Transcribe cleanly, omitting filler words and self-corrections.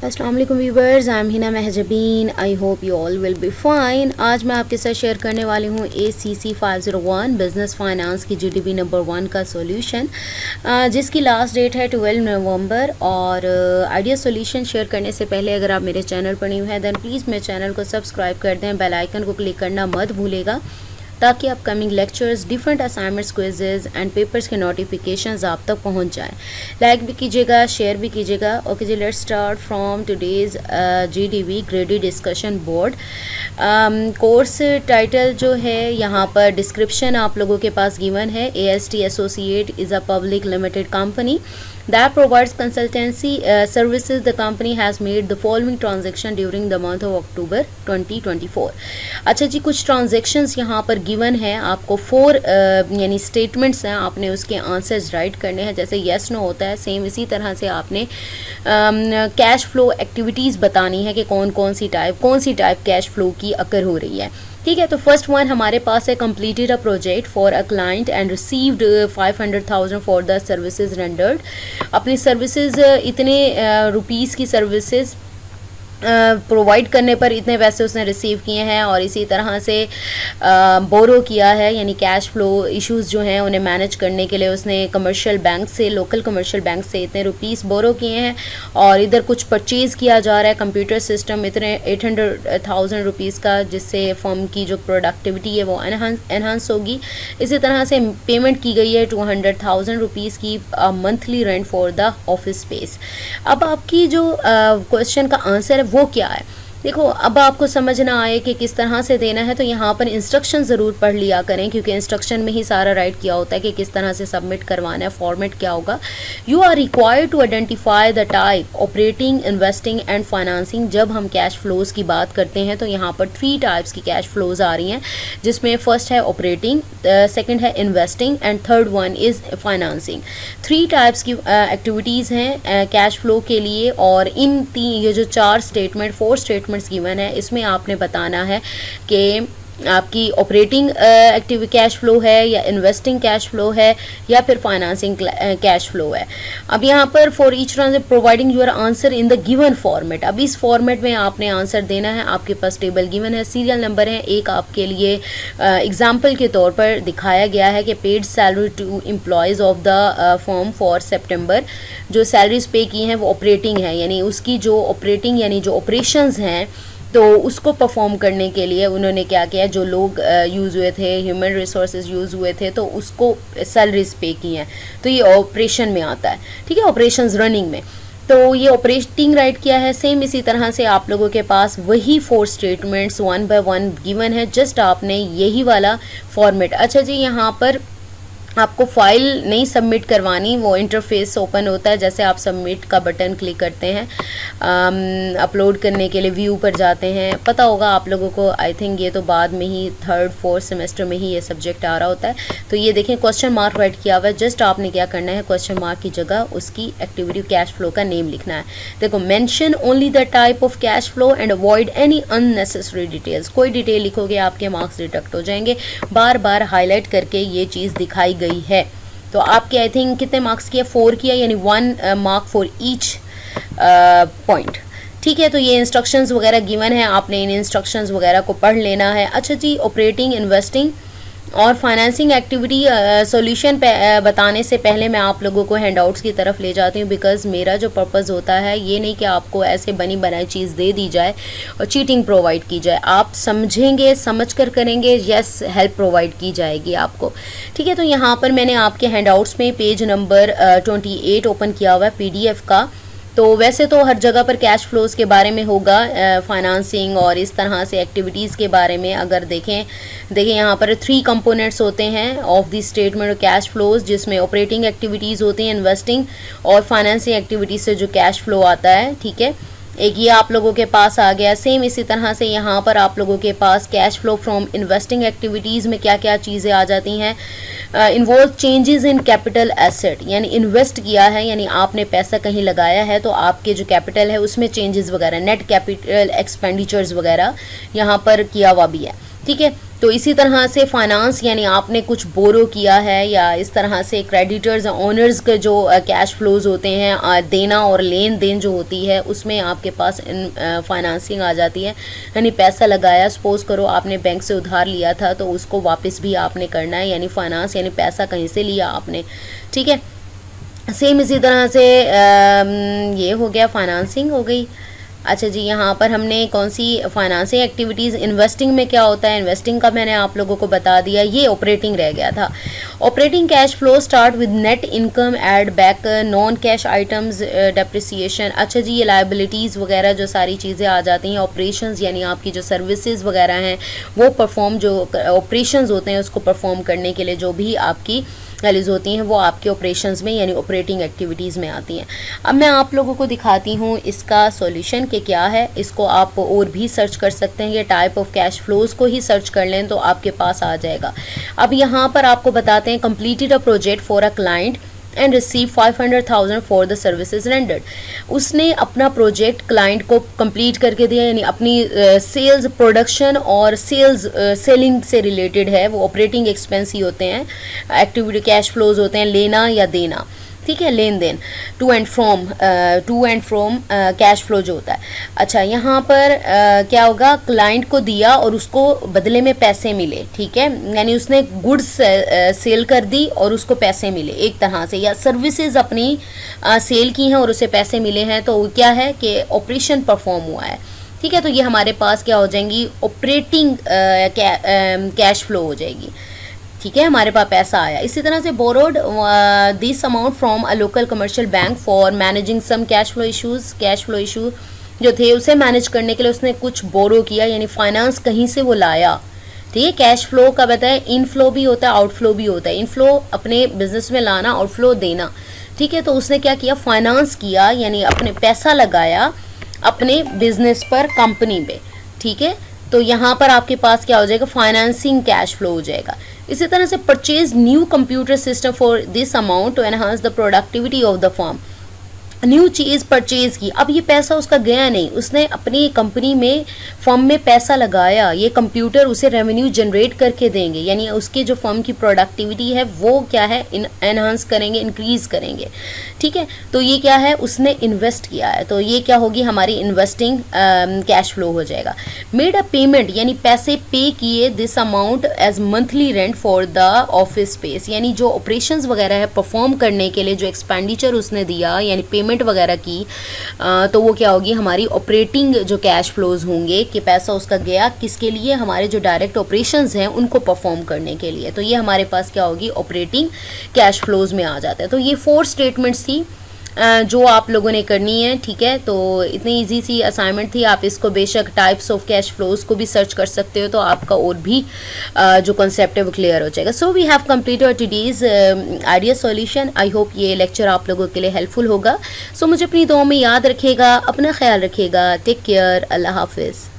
अस्सलाम वालेकुम viewers, I am Hina Mahjabeen. I hope you all will be fine. आज मैं आपके साथ शेयर करने वाली हूँ ACC 501 बिज़नेस फाइनेंस की GDP नंबर 1 का सॉल्यूशन, जिसकी लास्ट डेट है 12 नवंबर। और आइडिया सॉल्यूशन शेयर करने से पहले अगर आप मेरे चैनल पर न्यू हैं दैन प्लीज़ मेरे चैनल को सब्सक्राइब कर दें, बेल आइकन को क्लिक करना मत भूलेगा ताकि upcoming lectures, different assignments, quizzes and papers के नोटिफिकेशंस आप तक पहुंच जाएं। लाइक भी कीजिएगा, शेयर भी कीजिएगा। Okay ji, let's start from today's GDP graded discussion board. Course title जो है यहाँ पर डिस्क्रिप्शन आप लोगों के पास गिवन है। AST associate is a public limited company that provides consultancy services. The company has made the following transaction during the month of October 2024. अच्छा जी, कुछ ट्रांजेक्शन्स यहाँ पर गिवन है आपको। 4 यानी स्टेटमेंट्स हैं, आपने उसके आंसर्स राइट करने हैं। जैसे येस नो होता है, सेम इसी तरह से आपने कैश फ्लो एक्टिविटीज़ बतानी है कि कौन सी टाइप कैश फ्लो की अकर हो रही है। ठीक है, तो फर्स्ट वन हमारे पास है completed a project for a client and received 500,000 for the services rendered. अपनी सर्विसेज इतने रुपीज़ की सर्विसेज प्रोवाइड करने पर इतने पैसे उसने रिसीव किए हैं। और इसी तरह से बोरो किया है, यानी कैश फ्लो इश्यूज़ जो हैं उन्हें मैनेज करने के लिए उसने कमर्शियल बैंक से, लोकल कमर्शियल बैंक से इतने रुपीस बोरो किए हैं। और इधर कुछ परचेज़ किया जा रहा है कंप्यूटर सिस्टम इतने 800,000 रुपीज़ का, जिससे फर्म की जो प्रोडक्टिविटी है वो एनहांस होगी। इसी तरह से पेमेंट की गई है 200,000 रुपीज़ की monthly rent for the office space. अब आपकी जो क्वेश्चन का आंसर है वो क्या है, देखो अब आपको समझना आए कि किस तरह से देना है, तो यहाँ पर इंस्ट्रक्शन ज़रूर पढ़ लिया करें, क्योंकि इंस्ट्रक्शन में ही सारा राइट किया होता है कि किस तरह से सबमिट करवाना है, फॉर्मेट क्या होगा। You are required to identify the type operating, investing and financing. जब हम कैश फ्लोज की बात करते हैं तो यहाँ पर 3 टाइप्स की कैश फ्लोज आ रही हैं, जिसमें फर्स्ट है ऑपरेटिंग, सेकेंड है investing and third one is financing. 3 types की एक्टिविटीज़ हैं कैश फ्लो के लिए। और इन ये जो 4 स्टेटमेंट गिवन है, इसमें आपने बताना है कि आपकी ऑपरेटिंग एक्टिव कैश फ्लो है या इन्वेस्टिंग कैश फ्लो है या फिर फाइनेंसिंग कैश फ्लो है। अब यहाँ पर for each transaction providing your answer in the given format. अब इस फॉर्मेट में आपने आंसर देना है। आपके पास टेबल गिवन है, सीरियल नंबर है। एक आपके लिए एग्जाम्पल के तौर पर दिखाया गया है कि paid salary to employees of the firm for September. जो सैलरीज पे की हैं वो ऑपरेटिंग है, यानी उसकी जो ऑपरेटिंग यानी जो ऑपरेशंस हैं तो उसको परफॉर्म करने के लिए उन्होंने क्या किया, जो लोग यूज़ हुए थे, ह्यूमन रिसोर्सेज यूज़ हुए थे, तो उसको सैलरीज पे की हैं। तो ये ऑपरेशन में आता है, ठीक है, ऑपरेशंस रनिंग में। तो ये ऑपरेटिंग राइट किया है। सेम इसी तरह से आप लोगों के पास वही 4 स्टेटमेंट्स 1 बाय 1 गिवन है, जस्ट आपने यही वाला फॉर्मेट। अच्छा जी, यहाँ पर आपको फाइल नहीं सबमिट करवानी, वो इंटरफेस ओपन होता है जैसे आप सबमिट का बटन क्लिक करते हैं, अपलोड करने के लिए व्यू पर जाते हैं। पता होगा आप लोगों को, आई थिंक ये तो बाद में ही 3rd 4th सेमेस्टर में ही ये सब्जेक्ट आ रहा होता है। तो ये देखें क्वेश्चन मार्क राइट किया हुआ है, जस्ट आपने क्या करना है, क्वेश्चन मार्क की जगह उसकी एक्टिविटी कैश फ्लो का नेम लिखना है। देखो, mention only the type of cash flow and avoid any unnecessary details. कोई डिटेल लिखोगे आपके मार्क्स डिडक्ट हो जाएंगे। बार बार हाईलाइट करके ये चीज़ दिखाई गई है। तो आपके आई थिंक कितने मार्क्स किया, 4 किया, यानी 1 मार्क फॉर ईच पॉइंट। ठीक है, तो ये इंस्ट्रक्शंस वगैरह गिवन है, आपने इन इंस्ट्रक्शंस वगैरह को पढ़ लेना है। अच्छा जी, ऑपरेटिंग, इन्वेस्टिंग और फाइनेंसिंग एक्टिविटी सॉल्यूशन बताने से पहले मैं आप लोगों को हैंडआउट्स की तरफ ले जाती हूँ, बिकॉज़ मेरा जो पर्पज़ होता है ये नहीं कि आपको ऐसे बनी बनाई चीज़ दे दी जाए और चीटिंग प्रोवाइड की जाए। आप समझेंगे, समझ कर करेंगे, यस, हेल्प प्रोवाइड की जाएगी आपको। ठीक है, तो यहाँ पर मैंने आपके हैंडआउट्स में पेज नंबर 28 ओपन किया हुआ है PDF का। तो वैसे तो हर जगह पर कैश फ्लोज के बारे में होगा, फाइनेंसिंग और इस तरह से एक्टिविटीज़ के बारे में। अगर देखें यहाँ पर 3 कंपोनेंट्स होते हैं of the statement cash flows, जिसमें ऑपरेटिंग एक्टिविटीज़ होती हैं, इन्वेस्टिंग और फाइनेंसिंग एक्टिविटीज़ से जो कैश फ्लो आता है। ठीक है, एक ये आप लोगों के पास आ गया। सेम इसी तरह से यहाँ पर आप लोगों के पास cash flow from investing activities में क्या क्या चीज़ें आ जाती हैं। Involve changes in capital asset, यानी इन्वेस्ट किया है, यानी आपने पैसा कहीं लगाया है तो आपके जो कैपिटल है उसमें चेंजेस वगैरह, नेट कैपिटल एक्सपेंडिचर्स वगैरह यहाँ पर किया हुआ भी है। ठीक है। तो इसी तरह से फाइनेंस यानी आपने कुछ बोरो किया है या इस तरह से क्रेडिटर्स ओनर्स के जो कैश फ्लोज होते हैं, देना और लेन देन जो होती है उसमें आपके पास फाइनेंसिंग आ जाती है, यानी पैसा लगाया, सपोज करो आपने बैंक से उधार लिया था तो उसको वापस भी आपने करना है, यानी फाइनेंस यानी पैसा कहीं से लिया आपने, ठीक है। सेम इसी तरह से ये हो गया, फाइनेंसिंग हो गई। अच्छा जी, यहाँ पर हमने कौन सी फाइनेंसिंग एक्टिविटीज़, इन्वेस्टिंग में क्या होता है, इन्वेस्टिंग का मैंने आप लोगों को बता दिया, ये ऑपरेटिंग रह गया था। Operating cash flow start with net income, add back non cash items, depreciation. अच्छा जी, ये लाइबिलिटीज़ वगैरह जो सारी चीज़ें आ जाती हैं, ऑपरेशंस यानी आपकी जो सर्विसेज वगैरह हैं वो परफॉर्म, जो ऑपरेशंस होते हैं उसको परफॉर्म करने के लिए जो भी आपकी वैल्यूज़ होती हैं वो आपके ऑपरेशंस में यानी ऑपरेटिंग एक्टिविटीज़ में आती हैं। अब मैं आप लोगों को दिखाती हूँ इसका सॉल्यूशन कि क्या है। इसको आप और भी सर्च कर सकते हैं, ये टाइप ऑफ कैश फ्लोज को ही सर्च कर लें तो आपके पास आ जाएगा। अब यहाँ पर आपको बताते हैं, completed a project for a client and receive 500,000 for the services rendered. उसने अपना प्रोजेक्ट क्लाइंट को कंप्लीट करके दिया, यानी अपनी सेल्स, प्रोडक्शन और सेल्स सेलिंग से रिलेटेड है, वो ऑपरेटिंग एक्सपेंस ही होते हैं, एक्टिविटी कैश फ्लोज होते हैं, लेना या देना, ठीक है, लेन देन, to and from cash flow जो होता है। अच्छा, यहाँ पर क्या होगा, क्लाइंट को दिया और उसको बदले में पैसे मिले, ठीक है, यानी उसने गुड्स सेल कर दी और उसको पैसे मिले एक तरह से, या सर्विसेज अपनी सेल की हैं और उसे पैसे मिले हैं, तो क्या है कि ऑपरेशन परफॉर्म हुआ है, ठीक है। तो ये हमारे पास क्या हो जाएंगी, ऑपरेटिंग कैश फ्लो हो जाएगी, ठीक है, हमारे पास पैसा आया। इसी तरह से borrowed this amount from a local commercial bank for managing some cash flow issues. Cash flow issue जो थे उसे मैनेज करने के लिए उसने कुछ बोरो किया, यानी फाइनेंस कहीं से वो लाया, ठीक है। कैश फ्लो का बताया, इनफ्लो भी होता है, आउटफ्लो भी होता है। इनफ्लो अपने बिजनेस में लाना, आउटफ्लो देना, ठीक है। तो उसने क्या किया, फाइनेंस किया, यानी अपने पैसा लगाया अपने बिजनेस पर, कंपनी पे, ठीक है। तो यहाँ पर आपके पास क्या हो जाएगा, फाइनेंसिंग कैश फ्लो हो जाएगा। इसी तरह से purchase new computer system for this amount to enhance the productivity of the firm. New चीज़ परचेज की, अब ये पैसा उसका गया नहीं, उसने अपनी कंपनी में, फर्म में पैसा लगाया, ये कंप्यूटर उसे रेवेन्यू जनरेट करके देंगे, यानी उसके जो फर्म की प्रोडक्टिविटी है वो क्या है, एनहांस करेंगे, इंक्रीज करेंगे, ठीक है। तो ये क्या है, उसने इन्वेस्ट किया है, तो ये क्या होगी, हमारी इन्वेस्टिंग कैश फ्लो हो जाएगा। मेड अ पेमेंट, यानी पैसे पे किए, this amount as monthly rent for the office space, यानी जो ऑपरेशंस वगैरह है परफॉर्म करने के लिए जो एक्सपेंडिचर उसने दिया, यानी पेमेंट वगैरह की, तो वो क्या होगी, हमारी ऑपरेटिंग जो कैश फ्लोज होंगे कि पैसा उसका गया किसके लिए, हमारे जो डायरेक्ट ऑपरेशंस हैं उनको परफॉर्म करने के लिए, तो ये हमारे पास क्या होगी, ऑपरेटिंग कैश फ्लोज में आ जाता है। तो ये 4 स्टेटमेंट्स थी जो आप लोगों ने करनी है, ठीक है। तो इतनी इजी सी असाइनमेंट थी, आप इसको बेशक टाइप्स ऑफ कैश फ्लोज को भी सर्च कर सकते हो, तो आपका और भी जो कॉन्सेप्ट है वो क्लियर हो जाएगा। So we have completed today's idea solution. I hope ये लेक्चर आप लोगों के लिए हेल्पफुल होगा। सो मुझे अपनी दुआ में याद रखिएगा, अपना ख्याल रखिएगा, टेक केयर, अल्लाह हाफिज़।